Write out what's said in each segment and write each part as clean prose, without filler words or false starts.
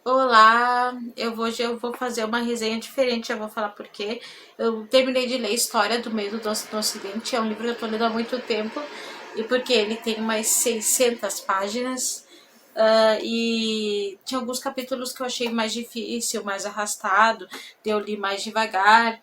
Olá, hoje eu vou fazer uma resenha diferente, eu vou falar por quê. Eu terminei de ler História do Medo do Ocidente, é um livro que eu tô lendo há muito tempo, e porque ele tem mais 600 páginas, e tinha alguns capítulos que eu achei mais difícil, mais arrastado, eu li mais devagar,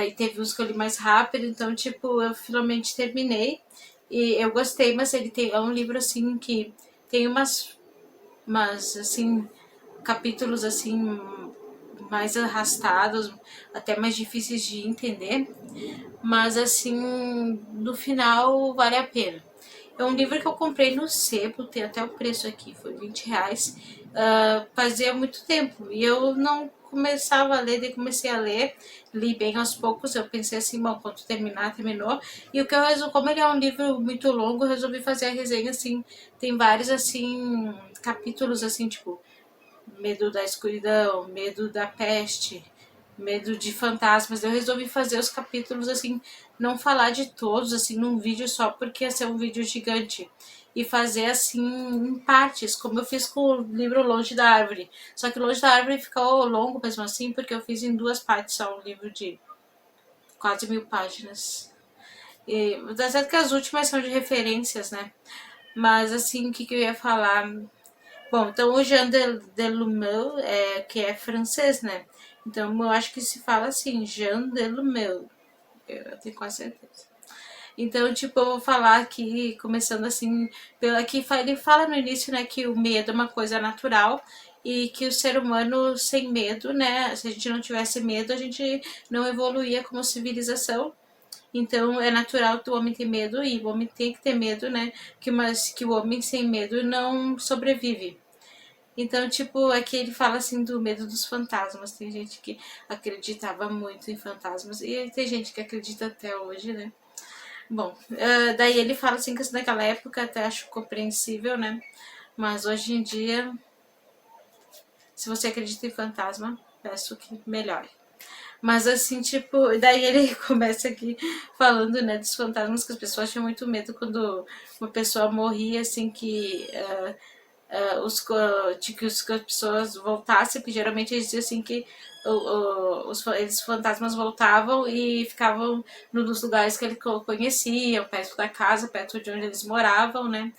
e teve uns que eu li mais rápido, então, tipo, eu finalmente terminei, e eu gostei, mas é um livro, assim, que tem umas assim, capítulos assim mais arrastados, até mais difíceis de entender, mas assim, no final vale a pena. É um livro que eu comprei no sebo, tem até o preço aqui, foi R$ 20. Fazia muito tempo e eu não começava a ler, daí comecei a ler, li bem aos poucos. Eu pensei assim, bom, quando terminar, terminou. E o que eu resolvi, como ele é um livro muito longo, eu resolvi fazer a resenha assim. Tem vários assim capítulos assim, tipo medo da escuridão, medo da peste, medo de fantasmas. Eu resolvi fazer os capítulos assim, não falar de todos assim num vídeo só, porque ia ser um vídeo gigante. E fazer assim em partes, como eu fiz com o livro Longe da Árvore. Só que Longe da Árvore ficou longo mesmo assim, porque eu fiz em duas partes só, um livro de quase 1000 páginas. E dá certo que as últimas são de referências, né? Mas assim, o que eu ia falar? Bom, então o Jean Delumeau, que é francês, né? Então eu acho que se fala assim, Jean Delumeau, eu tenho quase certeza. Então, tipo, eu vou falar aqui, começando assim, pela que ele fala no início, né, que o medo é uma coisa natural e que o ser humano sem medo, né, se a gente não tivesse medo, a gente não evoluía como civilização. Então é natural que o homem ter medo e o homem tem que ter medo, né, que o homem sem medo não sobrevive. Então, tipo, aqui ele fala assim do medo dos fantasmas. Tem gente que acreditava muito em fantasmas e tem gente que acredita até hoje, né? Bom, daí ele fala assim que naquela época até acho compreensível, né? Mas hoje em dia, se você acredita em fantasma, peço que melhore. Mas assim, tipo, daí ele começa aqui falando, né, dos fantasmas que as pessoas tinham muito medo quando uma pessoa morria, assim, que as pessoas voltassem, porque geralmente eles diziam assim que os fantasmas voltavam e ficavam nos lugares que eles conheciam, perto da casa, perto de onde eles moravam, né?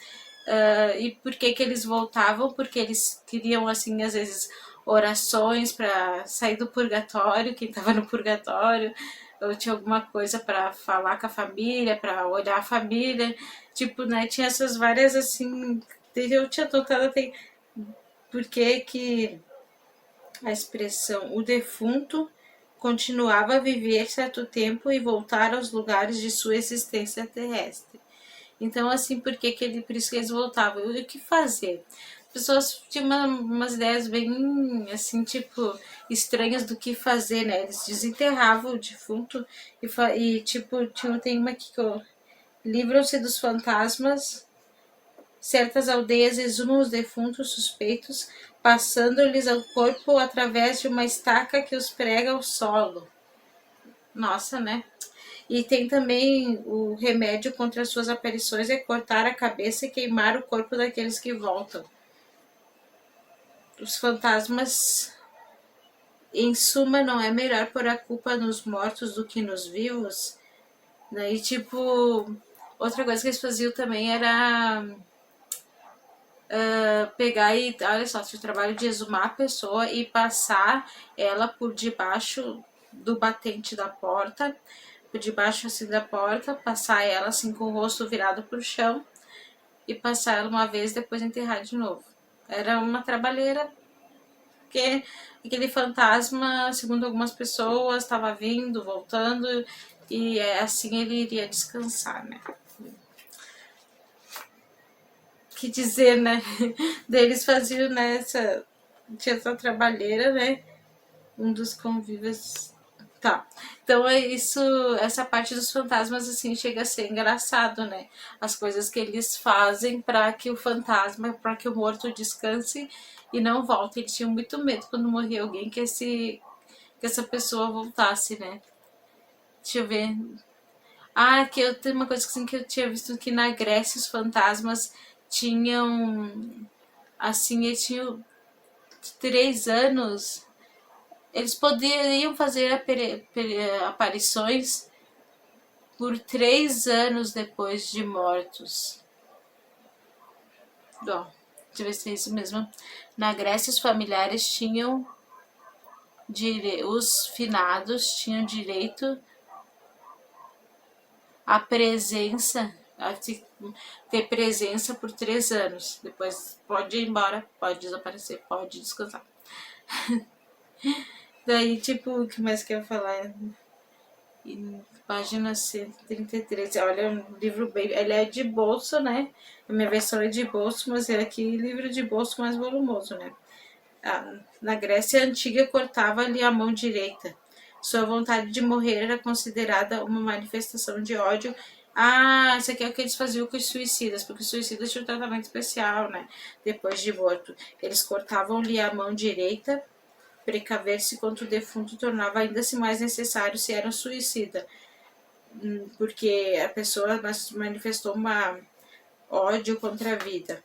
E por que que eles voltavam? Porque eles queriam, assim, às vezes, orações para sair do purgatório, quem estava no purgatório, ou tinha alguma coisa para falar com a família, para olhar a família, tipo, né? Tinha essas várias, assim, eu tinha tentado até por que a expressão o defunto continuava a viver certo tempo e voltar aos lugares de sua existência terrestre. Então, assim, por isso que eles voltavam? E o que fazer? As pessoas tinham umas ideias bem, assim, tipo, estranhas do que fazer, né? Eles desenterravam o defunto tipo, tem uma aqui que eu... Livram-se dos fantasmas. Certas aldeias exumam os defuntos suspeitos, passando-lhes o corpo através de uma estaca que os prega ao solo. Nossa, né? E tem também o remédio contra as suas aparições é cortar a cabeça e queimar o corpo daqueles que voltam. Os fantasmas, em suma, não é melhor pôr a culpa nos mortos do que nos vivos? Né? E tipo, outra coisa que eles faziam também era pegar e, olha só, o trabalho de exumar a pessoa e passar ela por debaixo do batente da porta, por debaixo assim da porta, passar ela assim com o rosto virado para o chão e passar ela uma vez, depois enterrar de novo. Era uma trabalheira, porque aquele fantasma, segundo algumas pessoas, estava vindo, voltando, e assim ele iria descansar, né? Que dizer, né? Deles faziam nessa, tinha essa trabalheira, né? Um dos convívios. Tá. Então é isso, essa parte dos fantasmas assim chega a ser engraçado, né? As coisas que eles fazem para que o fantasma, para que o morto descanse e não volte. Eles tinham muito medo quando morria alguém que essa pessoa voltasse, né? Deixa eu ver. Ah, que eu tenho uma coisa assim que eu tinha visto que na Grécia os fantasmas tinham assim, eles tinham 3 anos, eles poderiam fazer aparições por 3 anos depois de mortos. Bom, deixa eu ver se é isso mesmo. Na Grécia, os familiares tinham os finados tinham direito à presença, a ter presença por 3 anos. Depois pode ir embora, pode desaparecer, pode descansar. Daí, tipo, o que mais que eu ia falar? Página 133. Olha, um livro bem. Ele é de bolso, né? A minha versão é de bolso, mas é aqui livro de bolso mais volumoso, né? Na Grécia Antiga cortava-lhe a mão direita. Sua vontade de morrer era considerada uma manifestação de ódio. Ah, isso aqui é o que eles faziam com os suicidas, porque os suicidas tinham um tratamento especial, né? Depois de morto. Eles cortavam-lhe a mão direita, precaver-se contra o defunto tornava ainda assim mais necessário se era um suicida, porque a pessoa manifestou uma ódio contra a vida.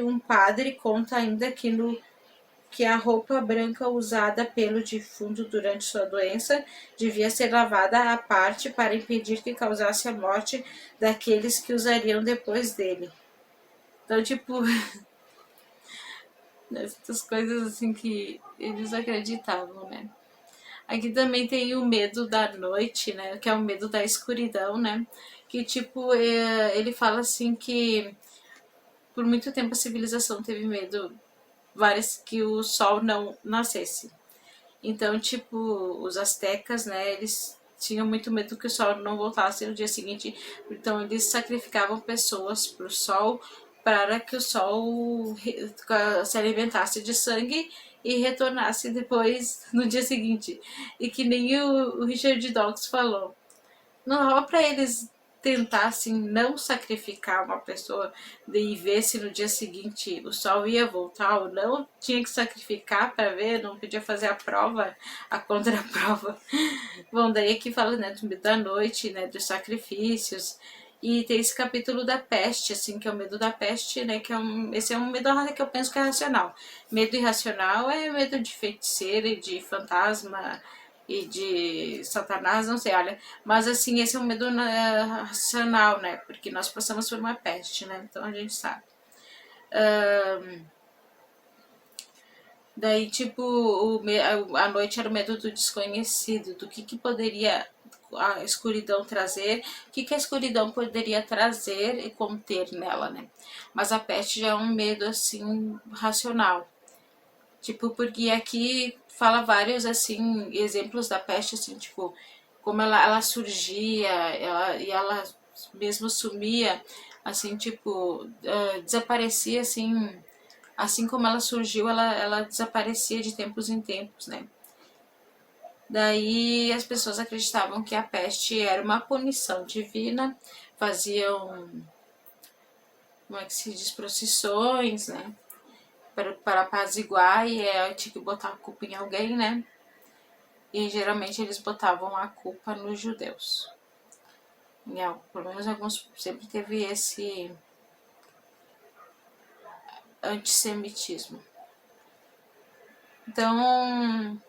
Um padre conta ainda que a roupa branca usada pelo defunto durante sua doença devia ser lavada à parte para impedir que causasse a morte daqueles que usariam depois dele. Então, tipo, essas coisas assim que eles acreditavam, né? Aqui também tem o medo da noite, né? Que é o medo da escuridão, né? Que, tipo, ele fala assim que por muito tempo a civilização teve medo que o sol não nascesse. Então, tipo, os astecas, né, eles tinham muito medo que o sol não voltasse no dia seguinte. Então, eles sacrificavam pessoas para o sol para que o sol se alimentasse de sangue e retornasse depois no dia seguinte. E que nem o Richard Dawkins falou, não dava para eles tentassem não sacrificar uma pessoa e ver se no dia seguinte o sol ia voltar ou não, tinha que sacrificar para ver, não podia fazer a prova, a contraprova. Bom, daí aqui fala, né, do medo da noite, né, dos sacrifícios, e tem esse capítulo da peste, assim, que é o medo da peste, né, que esse é um medo que eu penso que é racional. Medo irracional é medo de feiticeira e de fantasma, e de Satanás, não sei, olha. Mas assim, esse é um medo racional, né? Porque nós passamos por uma peste, né? Então a gente sabe. Daí, tipo, a noite era o medo do desconhecido, do que poderia a escuridão trazer, o que a escuridão poderia trazer e conter nela, né? Mas a peste já é um medo, assim, racional. Tipo, porque aqui fala vários, assim, exemplos da peste, assim, tipo, como ela surgia, ela mesmo sumia, assim, tipo, desaparecia, assim como ela surgiu, ela desaparecia de tempos em tempos, né? Daí as pessoas acreditavam que a peste era uma punição divina, faziam, como é que se diz, procissões, né? Para apaziguar, e tinha que botar a culpa em alguém, né? E geralmente eles botavam a culpa nos judeus. Pelo menos alguns sempre teve esse antissemitismo. Então,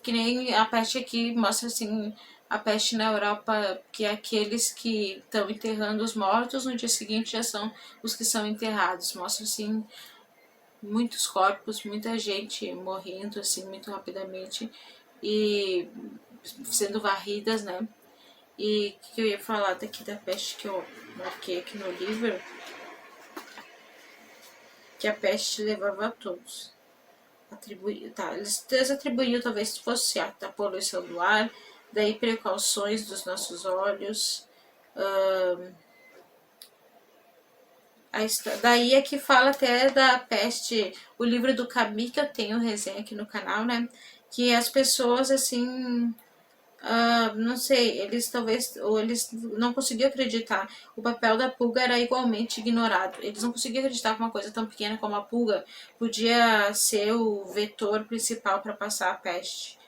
que nem a peste aqui mostra assim, a peste na Europa, que é aqueles que estão enterrando os mortos, no dia seguinte já são os que são enterrados. Mostra assim muitos corpos, muita gente morrendo assim muito rapidamente e sendo varridas, né? E o que eu ia falar daqui da peste que eu marquei aqui no livro, que a peste levava a todos. Eles atribuíam talvez fosse a poluição do ar, daí precauções dos nossos olhos. Daí é que fala até da peste, o livro do Camus, que eu tenho resenha aqui no canal, né? Que as pessoas, assim, não sei, eles talvez, ou eles não conseguiam acreditar. O papel da pulga era igualmente ignorado. Eles não conseguiam acreditar que uma coisa tão pequena como a pulga podia ser o vetor principal para passar a peste.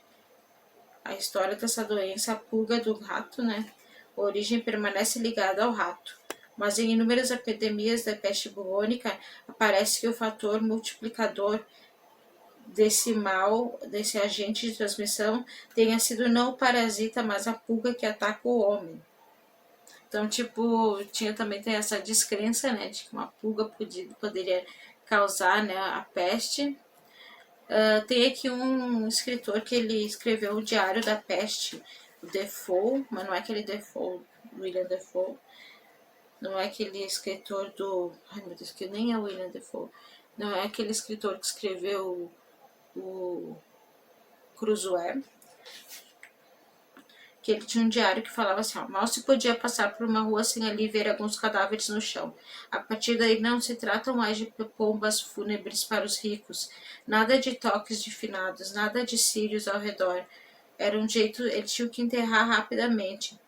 A história dessa doença, a pulga do rato, né? A origem permanece ligada ao rato. mas em inúmeras epidemias da peste bubônica aparece que o fator multiplicador desse mal, desse agente de transmissão, tenha sido não o parasita, mas a pulga que ataca o homem. Então, tipo, tem essa descrença, né, de que uma pulga poderia causar, né, a peste. Tem aqui um escritor que ele escreveu o Diário da Peste, o Defoe, mas não é aquele Defoe, William Defoe, não é aquele escritor do... Ai, meu Deus, que nem é o William Defoe. Não é aquele escritor que escreveu o Cruzoé, que ele tinha um diário que falava assim, ó, mal se podia passar por uma rua sem ali ver alguns cadáveres no chão. A partir daí não se trata mais de pombas fúnebres para os ricos, nada de toques de finados, nada de círios ao redor. Era um jeito, ele tinha que enterrar rapidamente.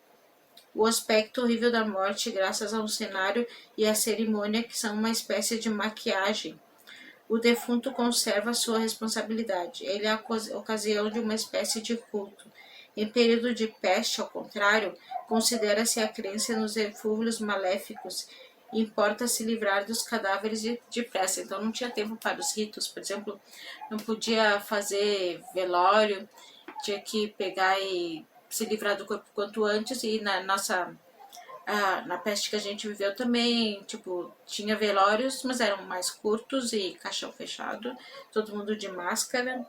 O aspecto horrível da morte, graças a um cenário e à cerimônia que são uma espécie de maquiagem. O defunto conserva sua responsabilidade. Ele é a ocasião de uma espécie de culto. Em período de peste, ao contrário, considera-se a crença nos eflúvios maléficos e importa se livrar dos cadáveres depressa. Então não tinha tempo para os ritos, por exemplo, não podia fazer velório, tinha que pegar e se livrar do corpo quanto antes. E na peste que a gente viveu também, tipo, tinha velórios, mas eram mais curtos e caixão fechado, todo mundo de máscara.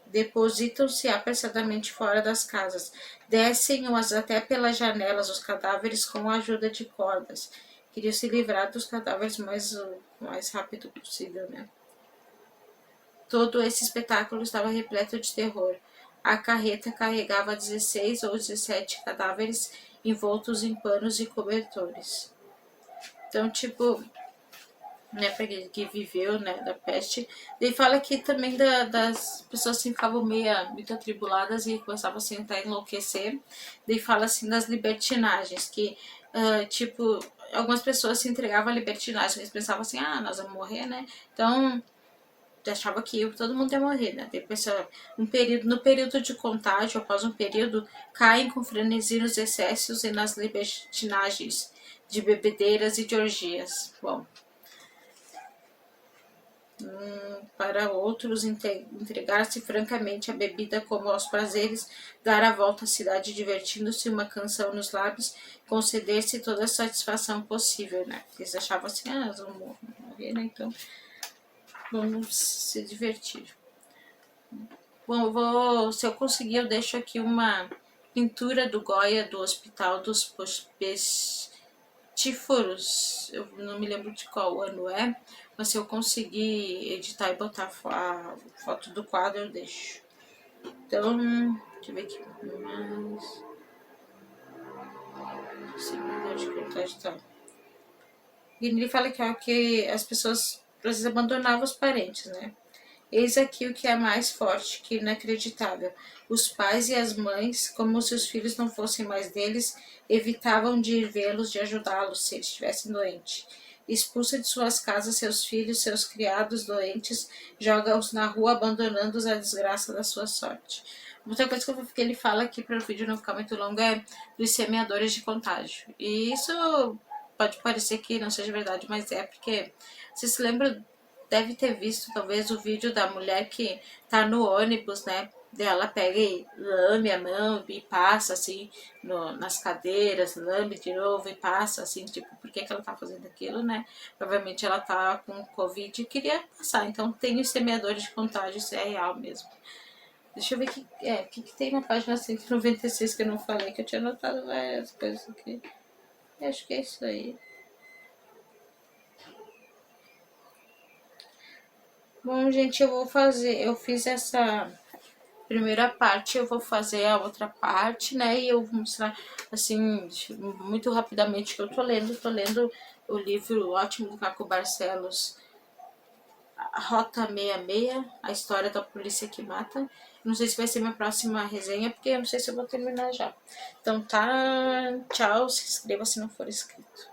Depositam-se apressadamente fora das casas, descem-os até pelas janelas os cadáveres com a ajuda de cordas. Queriam se livrar dos cadáveres mais rápido possível, né? Todo esse espetáculo estava repleto de terror. A carreta carregava 16 ou 17 cadáveres envoltos em panos e cobertores. Então, tipo, né, para que viveu, né, da peste. Ele fala aqui também das pessoas assim, ficavam muito atribuladas e começavam assim, a enlouquecer. Ele fala assim das libertinagens, que, tipo, algumas pessoas se entregavam à libertinagem, eles pensavam assim, nós vamos morrer, né, então achava que todo mundo ia morrer, né? Depois, no período de contágio, após um período, caem com frenesi nos excessos e nas libertinagens de bebedeiras e de orgias. Bom, para outros, entregar-se francamente à bebida como aos prazeres, dar a volta à cidade divertindo-se, uma canção nos lábios, conceder-se toda a satisfação possível, né? Eles achavam assim, nós vamos morrer, né? Então vamos se divertir. Bom, se eu conseguir, eu deixo aqui uma pintura do Goya do Hospital dos Pestíferos. Eu não me lembro de qual ano é, mas se eu conseguir editar e botar a foto do quadro, eu deixo. Então, deixa eu ver aqui mais. Sim, acho que tá. E ele fala que as pessoas às vezes abandonavam os parentes, né? Eis aqui o que é mais forte que inacreditável. Os pais e as mães, como se os filhos não fossem mais deles, evitavam de ir vê-los, de ajudá-los, se eles estivessem doentes. Expulsa de suas casas seus filhos, seus criados doentes, joga-os na rua, abandonando-os à desgraça da sua sorte. Outra coisa que ele fala aqui para o vídeo não ficar muito longo é dos semeadores de contágio. E isso pode parecer que não seja verdade, mas é porque vocês se lembram, deve ter visto talvez o vídeo da mulher que tá no ônibus, né? Ela pega e lame a mão e passa assim nas cadeiras, lame de novo e passa assim, tipo, por que ela tá fazendo aquilo, né? Provavelmente ela tá com Covid e queria passar. Então tem os semeadores de contágio, isso é real mesmo. Deixa eu ver o que tem na página 196 que eu não falei, que eu tinha anotado várias coisas aqui. Eu acho que é isso aí. Bom, gente, eu fiz essa primeira parte, eu vou fazer a outra parte, né, e eu vou mostrar, assim, muito rapidamente que eu tô lendo o livro ótimo do Caco Barcelos, a Rota 66, a história da polícia que mata. Não sei se vai ser minha próxima resenha, porque eu não sei se eu vou terminar já. Então tá, tchau, se inscreva se não for inscrito.